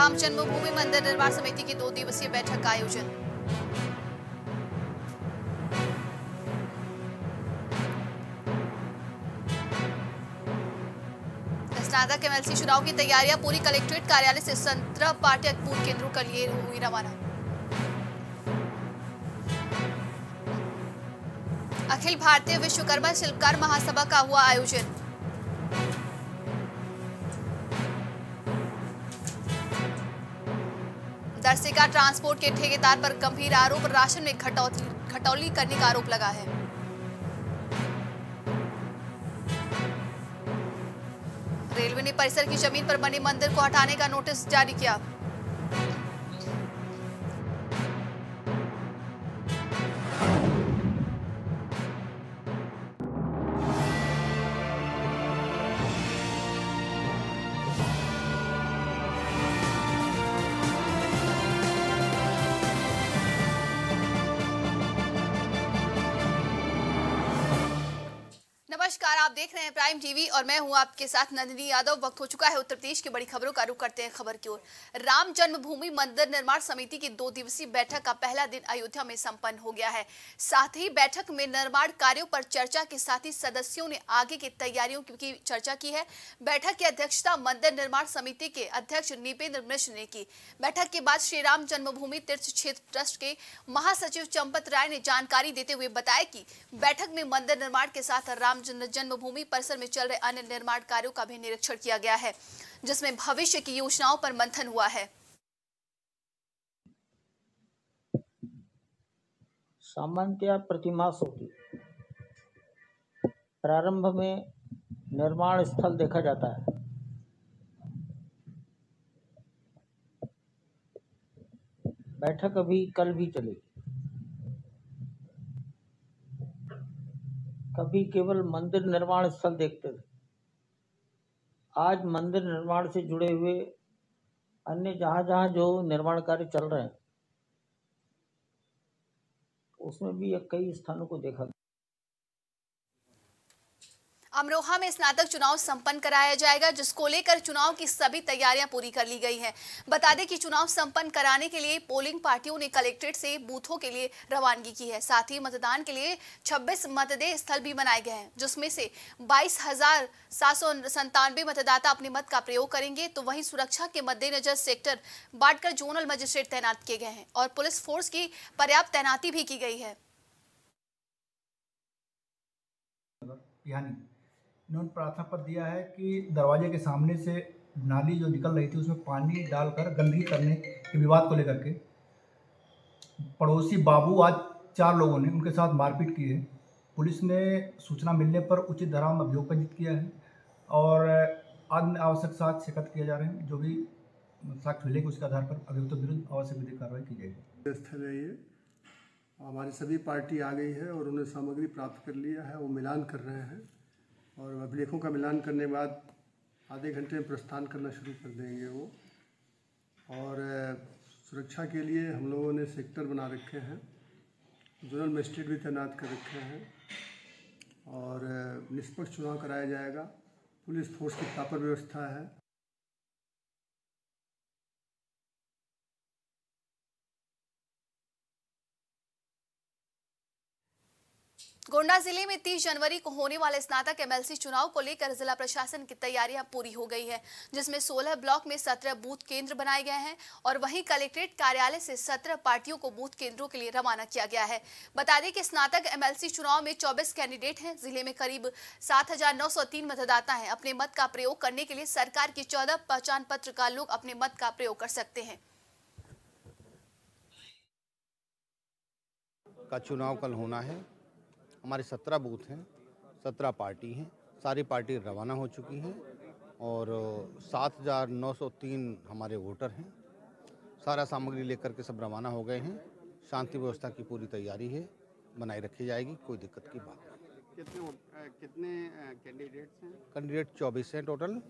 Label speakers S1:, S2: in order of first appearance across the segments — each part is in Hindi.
S1: राम जन्मभूमि मंदिर निर्माण समिति की 2 दिवसीय बैठक का आयोजन। स्नातक एमएलसी चुनाव की तैयारियां पूरी। कलेक्ट्रेट कार्यालय से 17 पार्टी बूथ केंद्रों के लिए हुई रवाना। अखिल भारतीय विश्वकर्मा शिल्पकार महासभा का हुआ आयोजन। दरसिका ट्रांसपोर्ट के ठेकेदार पर गंभीर आरोप, राशन में घटौली करने का आरोप लगा है। रेलवे ने परिसर की जमीन पर बने मंदिर को हटाने का नोटिस जारी किया। नमस्कार, आप देख रहे हैं प्राइम टीवी और मैं हूं आपके साथ नंदिनी यादव। वक्त हो चुका है उत्तर प्रदेश की बड़ी खबरों का रुख करते हैं खबर की ओर। राम जन्मभूमि मंदिर निर्माण समिति की 2 दिवसीय बैठक का पहला दिन अयोध्या में संपन्न हो गया है। साथ ही बैठक में निर्माण कार्यों पर चर्चा के साथ ही सदस्यों ने आगे की तैयारियों की चर्चा की है। बैठक की अध्यक्षता मंदिर निर्माण समिति के अध्यक्ष निपेंद्र मिश्र ने की। बैठक के बाद श्री राम जन्मभूमि तीर्थ क्षेत्र ट्रस्ट के महासचिव चंपत राय ने जानकारी देते हुए बताया कि बैठक में मंदिर निर्माण के साथ राम जन्मभूमि परिसर में चल रहे अन्य निर्माण कार्यों का भी निरीक्षण किया गया है, जिसमें भविष्य की योजनाओं पर मंथन हुआ है।
S2: सामान्यतया प्रतिमास होती प्रारंभ में निर्माण स्थल देखा जाता है। बैठक अभी कल भी चलेगी। कभी केवल मंदिर निर्माण स्थल देखते थे, आज मंदिर निर्माण से जुड़े हुए अन्य जहाँ जो निर्माण कार्य चल रहे हैं उसमें भी कई स्थानों को देखा।
S1: अमरोहा में स्नातक चुनाव संपन्न कराया जाएगा, जिसको लेकर चुनाव की सभी तैयारियां पूरी कर ली गई हैं। बता दें कि चुनाव संपन्न कराने के लिए पोलिंग पार्टियों ने कलेक्ट्रेट से बूथों के लिए रवानगी की है। साथ ही मतदान के लिए 26 मतदेय स्थल भी बनाए गए हैं, जिसमें से 22,797 मतदाता अपने मत का प्रयोग करेंगे। तो वहीं सुरक्षा के मद्देनजर सेक्टर बांटकर जोनल मजिस्ट्रेट तैनात किए गए हैं और पुलिस फोर्स की पर्याप्त तैनाती भी की गई है।
S3: इन्होंने प्रार्थना पत्र दिया है कि दरवाजे के सामने से नाली जो निकल रही थी उसमें पानी डालकर गंदगी करने के विवाद को लेकर के पड़ोसी बाबू आज 4 लोगों ने उनके साथ मारपीट की है। पुलिस ने सूचना मिलने पर उचित धारा में अभियोग पंजीकृत किया है और अन्य आवश्यक साक्ष्य एकत्र किए जा रहे हैं। जो भी साक्ष्य मिलेंगे उसके आधार पर अभियुक्त विरुद्ध आवश्यक विधिक कार्रवाई की जाएगी।
S4: स्थल है ये, हमारी सभी पार्टी आ गई है और उन्हें सामग्री प्राप्त कर लिया है। वो मिलान कर रहे हैं और अभिलेखों का मिलान करने के बाद आधे घंटे में प्रस्थान करना शुरू कर देंगे वो। और सुरक्षा के लिए हम लोगों ने सेक्टर बना रखे हैं, जोनल मजिस्ट्रेट भी तैनात कर रखे हैं और निष्पक्ष चुनाव कराया जाएगा। पुलिस फोर्स की प्रॉपर व्यवस्था है।
S1: गोंडा जिले में 30 जनवरी को होने वाले स्नातक एमएलसी चुनाव को लेकर जिला प्रशासन की तैयारियां पूरी हो गई है, जिसमें 16 ब्लॉक में 17 बूथ केंद्र बनाए गए हैं और वहीं कलेक्ट्रेट कार्यालय से 17 पार्टियों को बूथ केंद्रों के लिए रवाना किया गया है। बता दें कि स्नातक एमएलसी चुनाव में 24 कैंडिडेट हैं। जिले में करीब 7,903 मतदाता हैं। अपने मत का प्रयोग करने के लिए सरकार की 14 पहचान पत्र का लोग अपने मत का प्रयोग कर सकते हैं।
S5: का चुनाव कल होना है। हमारे 17 बूथ हैं, 17 पार्टी हैं। सारी पार्टी रवाना हो चुकी हैं और 7,903 हमारे वोटर हैं। सारा सामग्री लेकर के सब रवाना हो गए हैं। शांति व्यवस्था की पूरी तैयारी है, बनाए रखी जाएगी, कोई दिक्कत की बात नहीं।
S6: कितने कैंडिडेट्स हैं?
S5: कैंडिडेट 24 हैं टोटल।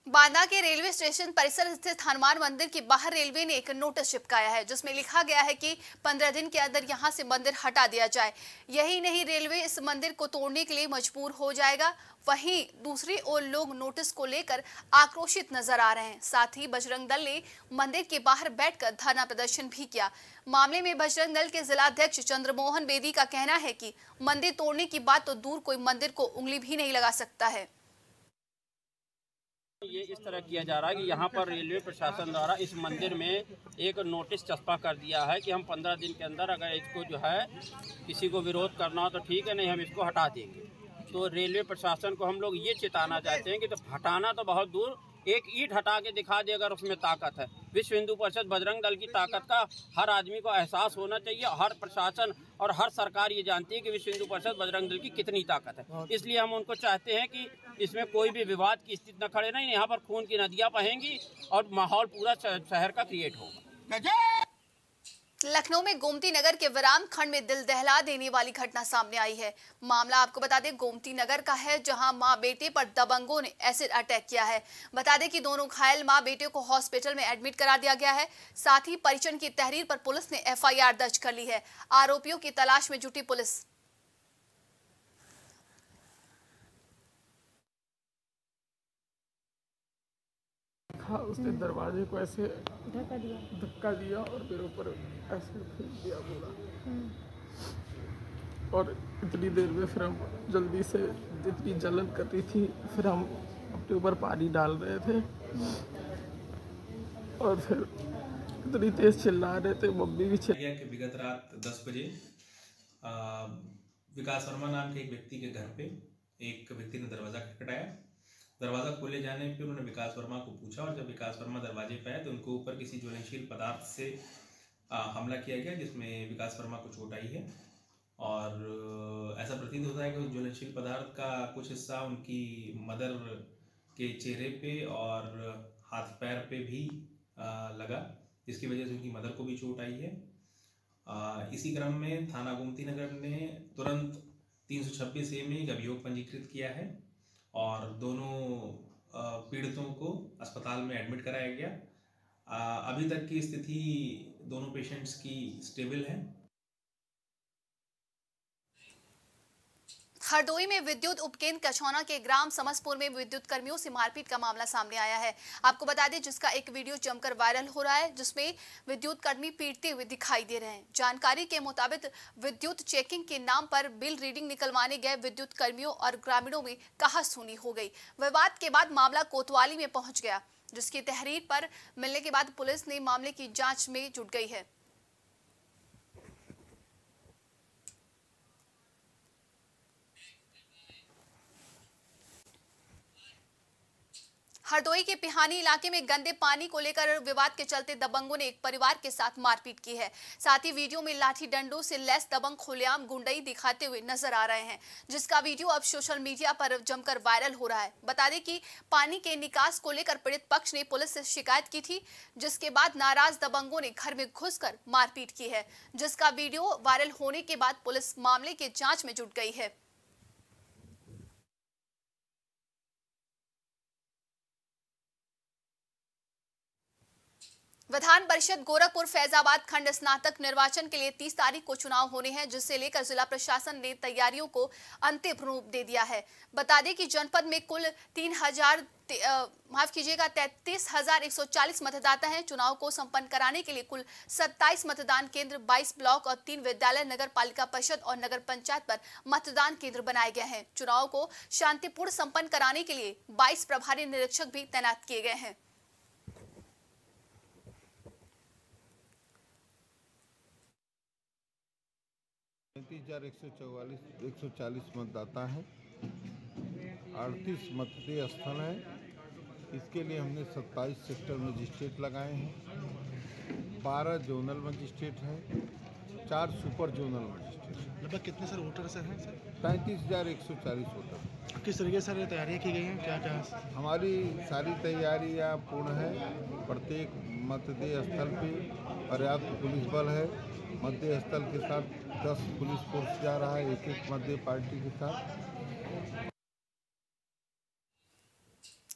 S1: बांदा के रेलवे स्टेशन परिसर स्थित हनुमान मंदिर के बाहर रेलवे ने एक नोटिस चिपकाया है जिसमें लिखा गया है कि 15 दिन के अंदर यहां से मंदिर हटा दिया जाए। यही नहीं, रेलवे इस मंदिर को तोड़ने के लिए मजबूर हो जाएगा। वहीं दूसरी ओर लोग नोटिस को लेकर आक्रोशित नजर आ रहे हैं। साथ ही बजरंग दल ने मंदिर के बाहर बैठकर धरना प्रदर्शन भी किया। मामले में बजरंग दल के जिलाध्यक्ष चंद्रमोहन बेदी का कहना है कि मंदिर तोड़ने की बात तो दूर, कोई मंदिर को उंगली भी नहीं लगा सकता है।
S7: ये इस तरह किया जा रहा है कि यहाँ पर रेलवे प्रशासन द्वारा इस मंदिर में एक नोटिस चस्पा कर दिया है कि हम 15 दिन के अंदर अगर इसको जो है किसी को विरोध करना हो तो ठीक है, नहीं हम इसको हटा देंगे। तो रेलवे प्रशासन को हम लोग ये चेताना चाहते हैं कि तो हटाना तो बहुत दूर, एक ईंट हटा के दिखा दे अगर उसमें ताकत है। विश्व हिंदू परिषद बजरंग दल की ताकत का हर आदमी को एहसास होना चाहिए। हर प्रशासन और हर सरकार ये जानती है कि विश्व हिंदू परिषद बजरंग दल की कितनी ताकत है। इसलिए हम उनको चाहते हैं कि इसमें कोई भी विवाद की स्थिति न खड़े नहीं, यहाँ पर खून की नदियाँ बहेंगी और माहौल पूरा शहर का क्रिएट होगा।
S1: लखनऊ में गोमती नगर के विराम खंड में दिल दहला देने वाली घटना सामने आई है। मामला आपको बता दें गोमती नगर का है, जहां मां बेटे पर दबंगों ने एसिड अटैक किया है। बता दें कि दोनों घायल मां बेटे को हॉस्पिटल में एडमिट करा दिया गया है। साथ ही परिजन की तहरीर पर पुलिस ने एफआईआर दर्ज कर ली है। आरोपियों की तलाश में जुटी पुलिस।
S8: उसने दरवाजे को ऐसे धक्का दिया और मेरे ऊपर ऐसे फेंक दिया पूरा। और इतनी देर में फिर हम जल्दी से, जितनी जलन कर रही थी, फिर हम अपने ऊपर पानी डाल रहे थे और फिर इतनी तेज चिल्ला रहे थे, मम्मी भी चिल्ला।
S9: विगत रात 10 बजे विकास वर्मा नाम के एक व्यक्ति के घर पे एक व्यक्ति ने दरवाज़ा खटखटाया। दरवाज़ा खोले जाने पे उन्होंने विकास वर्मा को पूछा और जब विकास वर्मा दरवाजे पे आए तो उनको ऊपर किसी ज्वलनशील पदार्थ से हमला किया गया, जिसमें विकास वर्मा को चोट आई है। और ऐसा प्रतीत होता है कि उस ज्वलनशील पदार्थ का कुछ हिस्सा उनकी मदर के चेहरे पे और हाथ पैर पे भी लगा, जिसकी वजह से उनकी मदर को भी चोट आई है। इसी क्रम में थाना गोमती नगर ने तुरंत 326A में एक अभियोग पंजीकृत किया है और दोनों पीड़ितों को अस्पताल में एडमिट कराया गया। अभी तक की स्थिति दोनों पेशेंट्स की स्टेबल है।
S1: हरदोई में विद्युत उपकेंद्र कछौना के ग्राम समसपुर में विद्युत कर्मियों से मारपीट का मामला सामने आया है। आपको बता दें जिसका एक वीडियो जमकर वायरल हो रहा है, जिसमें विद्युत कर्मी पीटते हुए दिखाई दे रहे हैं। जानकारी के मुताबिक विद्युत चेकिंग के नाम पर बिल रीडिंग निकलवाने गए विद्युत कर्मियों और ग्रामीणों में कहासुनी हो गई। विवाद के बाद मामला कोतवाली में पहुंच गया, जिसकी तहरीर पर मिलने के बाद पुलिस ने मामले की जाँच में जुट गई है। हरदोई के पिहानी इलाके में गंदे पानी को लेकर विवाद के चलते दबंगों ने एक परिवार के साथ मारपीट की है। साथ ही वीडियो में लाठी डंडों से लैस दबंग खुलेआम गुंडई दिखाते हुए नजर आ रहे हैं, जिसका वीडियो अब सोशल मीडिया पर जमकर वायरल हो रहा है। बता दें कि पानी के निकास को लेकर पीड़ित पक्ष ने पुलिस से शिकायत की थी, जिसके बाद नाराज दबंगों ने घर में घुसकर मारपीट की है, जिसका वीडियो वायरल होने के बाद पुलिस मामले की जाँच में जुट गई है। विधान परिषद गोरखपुर फैजाबाद खंड स्नातक निर्वाचन के लिए 30 तारीख को चुनाव होने हैं, जिससे लेकर जिला प्रशासन ने तैयारियों को अंतिम रूप दे दिया है। बता दें कि जनपद में कुल 33,140 मतदाता हैं। चुनाव को संपन्न कराने के लिए कुल 27 मतदान केंद्र, 22 ब्लॉक और 3 विद्यालय, नगर पालिका परिषद और नगर पंचायत पर मतदान केंद्र बनाए गए हैं। चुनाव को शांतिपूर्ण संपन्न कराने के लिए 22 प्रभारी निरीक्षक भी तैनात किए गए हैं।
S10: 33,140 मतदाता हैं, 38 मतदेय स्थल है। इसके लिए हमने 27 सेक्टर मजिस्ट्रेट लगाए हैं, 12 जोनल मजिस्ट्रेट हैं, 4 सुपर जोनल मजिस्ट्रेट।
S11: लगभग कितने सर वोटर्स हैं सर?
S10: 33,140 वोटर।
S11: किस तरीके से तैयारियाँ की गई हैं, क्या क्या?
S10: हमारी सारी तैयारियाँ पूर्ण है। प्रत्येक मतदेय स्थल पे पर्याप्त पुलिस बल है। मतदेय स्थल के साथ 10 पुलिस फोर्स जा रहा है, एक मतदेय पार्टी के साथ।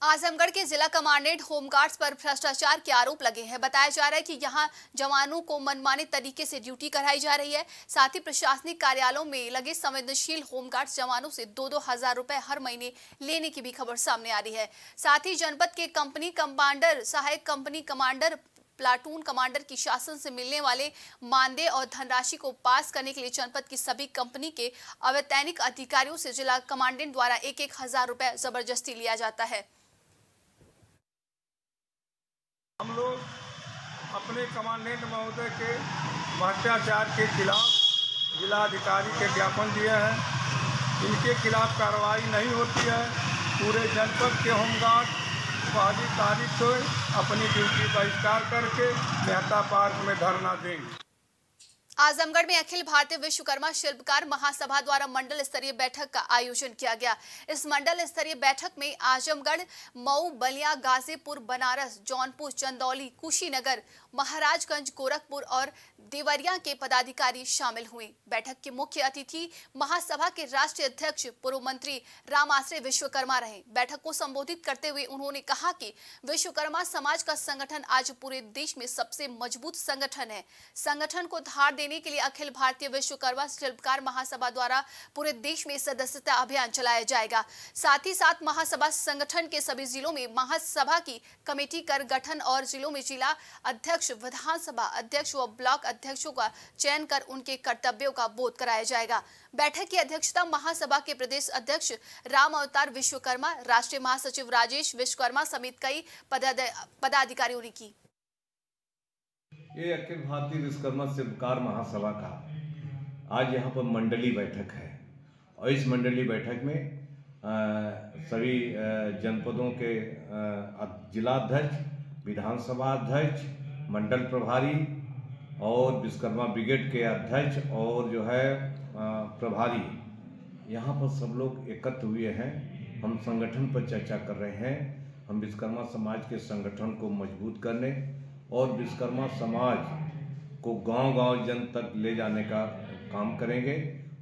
S1: आजमगढ़ के जिला कमांडेंट होमगार्ड्स पर भ्रष्टाचार के आरोप लगे हैं। बताया जा रहा है कि यहां जवानों को मनमाने तरीके से ड्यूटी कराई जा रही है। साथ ही प्रशासनिक कार्यालयों में लगे संवेदनशील होमगार्ड्स जवानों से 2-2 हजार रुपए हर महीने लेने की भी खबर सामने आ रही है। साथ ही जनपद के कंपनी कमांडर, सहायक कंपनी कमांडर, प्लाटून कमांडर की शासन से मिलने वाले मानदेय और धनराशि को पास करने के लिए जनपद की सभी कंपनी के अवैतनिक अधिकारियों से जिला कमांडेंट द्वारा 1-1 हजार रुपए जबरदस्ती लिया जाता है।
S12: हम लोग अपने कमांडेंट महोदय के भ्रष्टाचार के खिलाफ जिलाधिकारी के ज्ञापन दिए हैं। इनके खिलाफ कार्रवाई नहीं होती है। पूरे जनपद के होमगार्ड पहली तारीख से अपनी ड्यूटी बहिष्कार करके मेहता पार्क में धरना देंगे।
S1: आजमगढ़ में अखिल भारतीय विश्वकर्मा शिल्पकार महासभा द्वारा मंडल स्तरीय बैठक का आयोजन किया गया। इस मंडल स्तरीय बैठक में आजमगढ़, मऊ, बलिया, गाजीपुर, बनारस, जौनपुर, चंदौली, कुशीनगर, महाराजगंज, गोरखपुर और देवरिया के पदाधिकारी शामिल हुए। बैठक के मुख्य अतिथि महासभा के राष्ट्रीय अध्यक्ष पूर्व मंत्री रामाश्रय विश्वकर्मा रहे। बैठक को संबोधित करते हुए उन्होंने कहा कि विश्वकर्मा समाज का संगठन आज पूरे देश में सबसे मजबूत संगठन है। संगठन को धार देने के लिए अखिल भारतीय विश्वकर्मा शिल्पकार महासभा द्वारा पूरे देश में सदस्यता अभियान चलाया जाएगा। साथ ही साथ महासभा संगठन के सभी जिलों में महासभा की कमेटी कर गठन और जिलों में जिला अध्यक्ष, विधानसभा अध्यक्ष व ब्लॉक अध्यक्षों का चयन कर उनके कर्तव्यों का बोध कराया जाएगा। बैठक की अध्यक्षता महासभा के प्रदेश अध्यक्ष राम अवतार विश्वकर्मा, राष्ट्रीय महासचिव राजेश विश्वकर्मा समेत कई पदाधिकारियों ने की।
S13: ये अखिल भारतीय विश्वकर्मा शिल्पकार महासभा का आज यहाँ पर मंडली बैठक है और इस मंडली बैठक में सभी जनपदों के जिलाध्यक्ष, विधानसभा अध्यक्ष, मंडल प्रभारी और विश्वकर्मा ब्रिगेड के अध्यक्ष और जो है प्रभारी यहाँ पर सब लोग एकत्र हुए हैं। हम संगठन पर चर्चा कर रहे हैं। हम विश्वकर्मा समाज के संगठन को मजबूत करने और विश्वकर्मा समाज को गांव-गांव जन तक ले जाने का काम करेंगे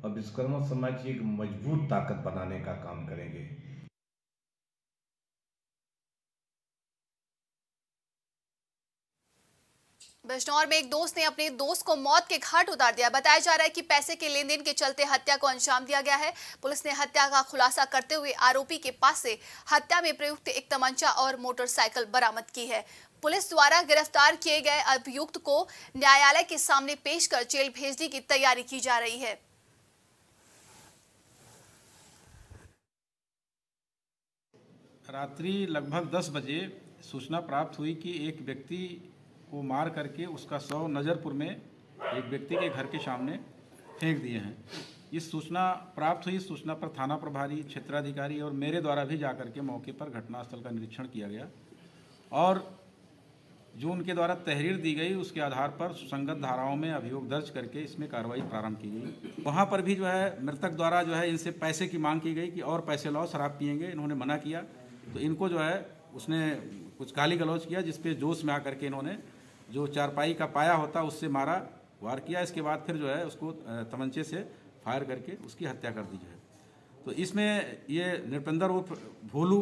S13: और विश्वकर्मा समाज की एक मजबूत ताकत बनाने का काम करेंगे।
S1: बिजनौर में एक दोस्त ने अपने दोस्त को मौत के घाट उतार दिया। बताया जा रहा है कि पैसे के लेन देन के चलते हत्या को अंजाम दिया गया है। पुलिस ने हत्या का खुलासा करते हुए आरोपी के पास से हत्या में प्रयुक्त एक तमंचा और मोटरसाइकिल बरामद की है। पुलिस द्वारा गिरफ्तार किए गए अभियुक्त को न्यायालय के सामने पेश कर जेल भेजने की तैयारी की जा रही है।
S14: रात्रि लगभग 10 बजे सूचना प्राप्त हुई कि एक व्यक्ति को मार करके उसका शव नज़रपुर में एक व्यक्ति के घर के सामने फेंक दिए हैं। इस सूचना प्राप्त हुई। सूचना पर थाना प्रभारी, क्षेत्राधिकारी और मेरे द्वारा भी जाकर के मौके पर घटनास्थल का निरीक्षण किया गया और जो उनके द्वारा तहरीर दी गई उसके आधार पर सुसंगत धाराओं में अभियोग दर्ज करके इसमें कार्रवाई प्रारंभ की गई। वहाँ पर भी जो है मृतक द्वारा जो है इनसे पैसे की मांग की गई कि और पैसे लाओ, शराब पिएंगे। इन्होंने मना किया तो इनको जो है उसने कुछ गाली गलौज किया, जिसपे जोश में आकर के इन्होंने जो चारपाई का पाया होता उससे मारा, वार किया। इसके बाद फिर जो है उसको तमंचे से फायर करके उसकी हत्या कर दी है। तो इसमें ये नृपेंद्र उर्फ भोलू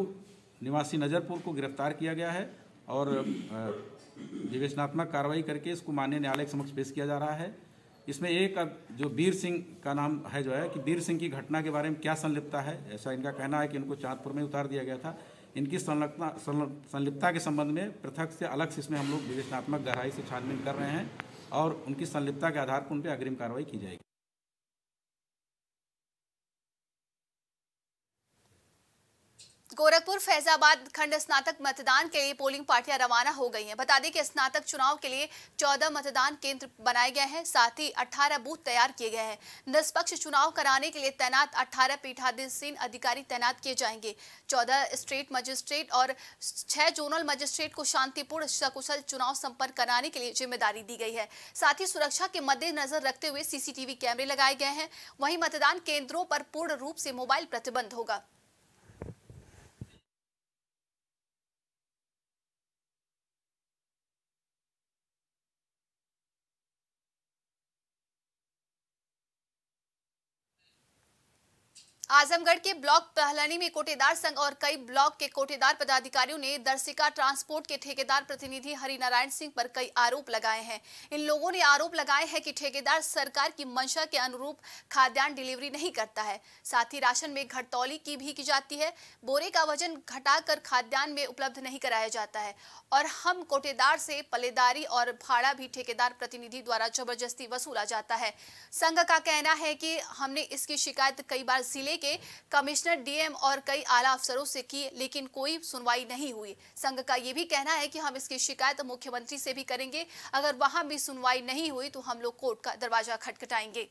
S14: निवासी नज़रपुर को गिरफ्तार किया गया है और विवेचनात्मक कार्रवाई करके इसको माननीय न्यायालय के समक्ष पेश किया जा रहा है। इसमें एक जो वीर सिंह का नाम है जो है कि वीर सिंह की घटना के बारे में क्या संलिप्तता है, ऐसा इनका कहना है कि इनको चांदपुर में उतार दिया गया था। इनकी संलिप्तता के संबंध में पृथक से अलग से इसमें हम लोग विवेचनात्मक गहराई से छानबीन कर रहे हैं और उनकी संलिप्तता के आधार पर उन पर अग्रिम कार्रवाई की जाएगी।
S1: गोरखपुर फैजाबाद खंड स्नातक मतदान के लिए पोलिंग पार्टियां रवाना हो गई हैं। बता दें कि स्नातक चुनाव के लिए 14 मतदान केंद्र बनाए गए हैं। साथ ही 18 बूथ तैयार किए गए हैं। निष्पक्ष चुनाव कराने के लिए तैनात 18 पीठाधीन अधिकारी तैनात किए जाएंगे। 14 स्टेट मजिस्ट्रेट और 6 जोनल मजिस्ट्रेट को शांतिपूर्ण सकुशल चुनाव संपन्न कराने के लिए जिम्मेदारी दी गई है। साथ ही सुरक्षा के मद्देनजर रखते हुए CCTV कैमरे लगाए गए हैं। वहीं मतदान केंद्रों पर पूर्ण रूप से मोबाइल प्रतिबंध होगा। आजमगढ़ के ब्लॉक पहलनी में कोटेदार संघ और कई ब्लॉक के कोटेदार पदाधिकारियों ने दर्शिका ट्रांसपोर्ट के ठेकेदार प्रतिनिधि हरिनारायण सिंह पर कई आरोप लगाए हैं। इन लोगों ने आरोप लगाए हैं कि ठेकेदार सरकार की मंशा के अनुरूप खाद्यान्न डिलीवरी नहीं करता है, साथ ही राशन में घटतौली की भी की जाती है, बोरे का वजन घटाकर खाद्यान्न में उपलब्ध नहीं कराया जाता है और हम कोटेदार से पल्लेदारी और भाड़ा भी ठेकेदार प्रतिनिधि द्वारा जबरदस्ती वसूला जाता है। संघ का कहना है कि हमने इसकी शिकायत कई बार जिले के कमिश्नर, डीएम और कई आला अफसरों से की, लेकिन कोई सुनवाई नहीं हुई। संघ का ये भी कहना है कि हम इसकी शिकायत मुख्यमंत्री से भी करेंगे, अगर वहां भी सुनवाई नहीं हुई तो हम लोग कोर्ट का दरवाजा खटखटाएंगे।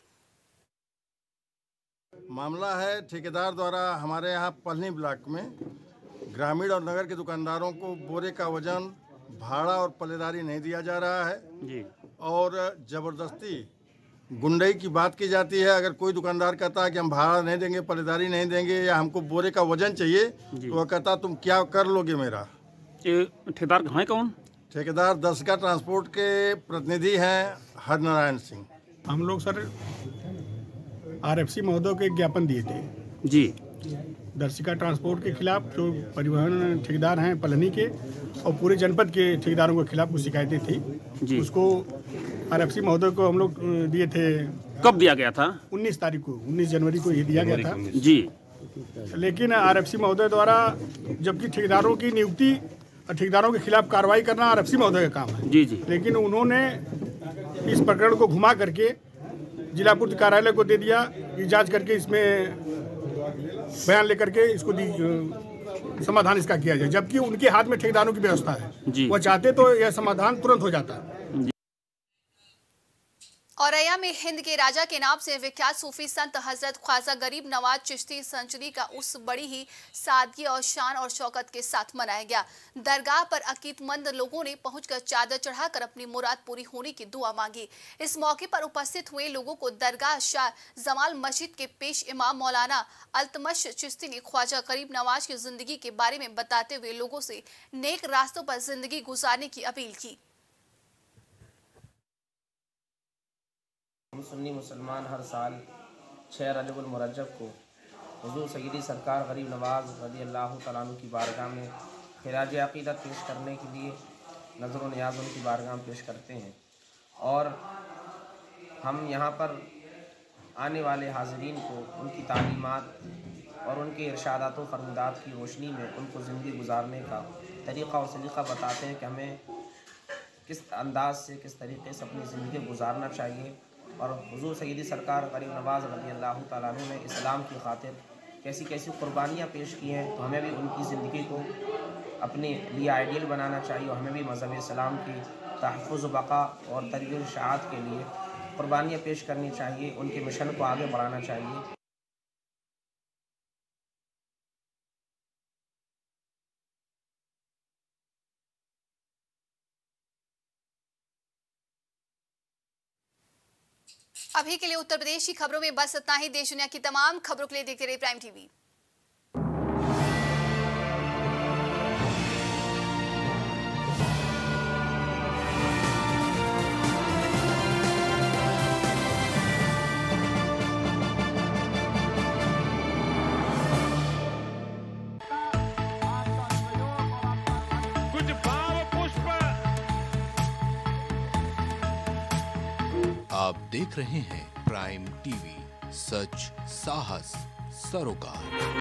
S15: मामला है ठेकेदार द्वारा हमारे यहाँ पलनी ब्लॉक में ग्रामीण और नगर के दुकानदारों को बोरे का वजन, भाड़ा और पल्लेदारी नहीं दिया जा रहा है जी। और जबरदस्ती गुंडई की बात की जाती है। अगर कोई दुकानदार कहता है कि हम भाड़ा नहीं देंगे, पल्लेदारी नहीं देंगे या हमको बोरे का वजन चाहिए, तो वह कहता तुम क्या कर लोगे मेरा।
S16: ठेकेदार है कौन?
S15: ठेकेदार दर्शिका ट्रांसपोर्ट के प्रतिनिधि हैं हरिनारायण सिंह।
S17: हम लोग सर आरएफसी महोदय को एक ज्ञापन दिए थे
S16: जी,
S17: दर्शिका ट्रांसपोर्ट के खिलाफ, जो परिवहन ठेकेदार हैं पलनी के और पूरे जनपद के ठेकेदारों के खिलाफ कुछ शिकायतें थी जी। उसको आरएफसी महोदय को हम लोग दिए थे।
S16: कब दिया गया था?
S17: 19 तारीख को, 19 जनवरी को ये दिया गया था
S16: जी।
S17: लेकिन आरएफसी महोदय द्वारा, जबकि ठेकेदारों की नियुक्ति और ठेकेदारों के खिलाफ कार्रवाई करना आरएफसी महोदय का काम है
S16: जी जी,
S17: लेकिन उन्होंने इस प्रकरण को घुमा करके जिला पूर्ति कार्यालय को दे दिया कि जांच करके इसमें बयान लेकर के इसको समाधान इसका किया जाए, जबकि उनके हाथ में ठेकेदारों की व्यवस्था है। वो चाहते तो यह समाधान तुरंत हो जाता।
S1: औरैया में हिंद के राजा के नाम से विख्यात सूफी संत हजरत ख्वाजा गरीब नवाज चिश्ती संचरी का उस बड़ी ही सादगी और शान और शौकत के साथ मनाया गया। दरगाह पर अकीदतमंद लोगों ने पहुंचकर चादर चढ़ाकर अपनी मुराद पूरी होने की दुआ मांगी। इस मौके पर उपस्थित हुए लोगों को दरगाह शाह जमाल मस्जिद के पेश इमाम मौलाना अल्तमश चिश्ती ने ख्वाजा गरीब नवाज की जिंदगी के बारे में बताते हुए लोगों से नेक रास्तों पर जिंदगी गुजारने की अपील की।
S18: सुन्नी मुसलमान हर साल 6 रजब उल मुरज्जब को हुजूर सय्यदी सरकार गरीब नवाज रज़ी अल्लाह तआला अन्हु की बारगाह में खिराज अक़ीदत पेश करने के लिए नज़र व नियाज़ उनकी बारगाह में पेश करते हैं और हम यहाँ पर आने वाले हाज़रीन को उनकी तालीमात और उनके इरशादात व फरमादात की रोशनी में उनको ज़िंदगी गुजारने का तरीक़ा और सलीक़ा बताते हैं कि हमें किस अंदाज से, किस तरीके से अपनी ज़िंदगी गुजारना चाहिए और हुजूर सय्यदी सरकार गरीब नवाज रज़ी अल्लाह तआला अन्हु ने इस्लाम की खातिर कैसी कैसी कुर्बानियाँ पेश की हैं, तो हमें भी उनकी ज़िंदगी को अपने लिए आइडियल बनाना चाहिए और हमें भी मज़हब इस्लाम की तहफ़्फ़ुज़ बक़ा और तरीक़े इशाअत के लिए कुर्बानियाँ पेश करनी चाहिए, उनके मिशन को आगे बढ़ाना चाहिए।
S1: अभी के लिए उत्तर प्रदेश की खबरों में बस इतना ही। देश दुनिया की तमाम खबरों के लिए देखते रहिए प्राइम टीवी।
S19: कुछ भाव पुष्प।
S20: आप देख रहे हैं प्राइम टीवी, सच साहस सरोकार।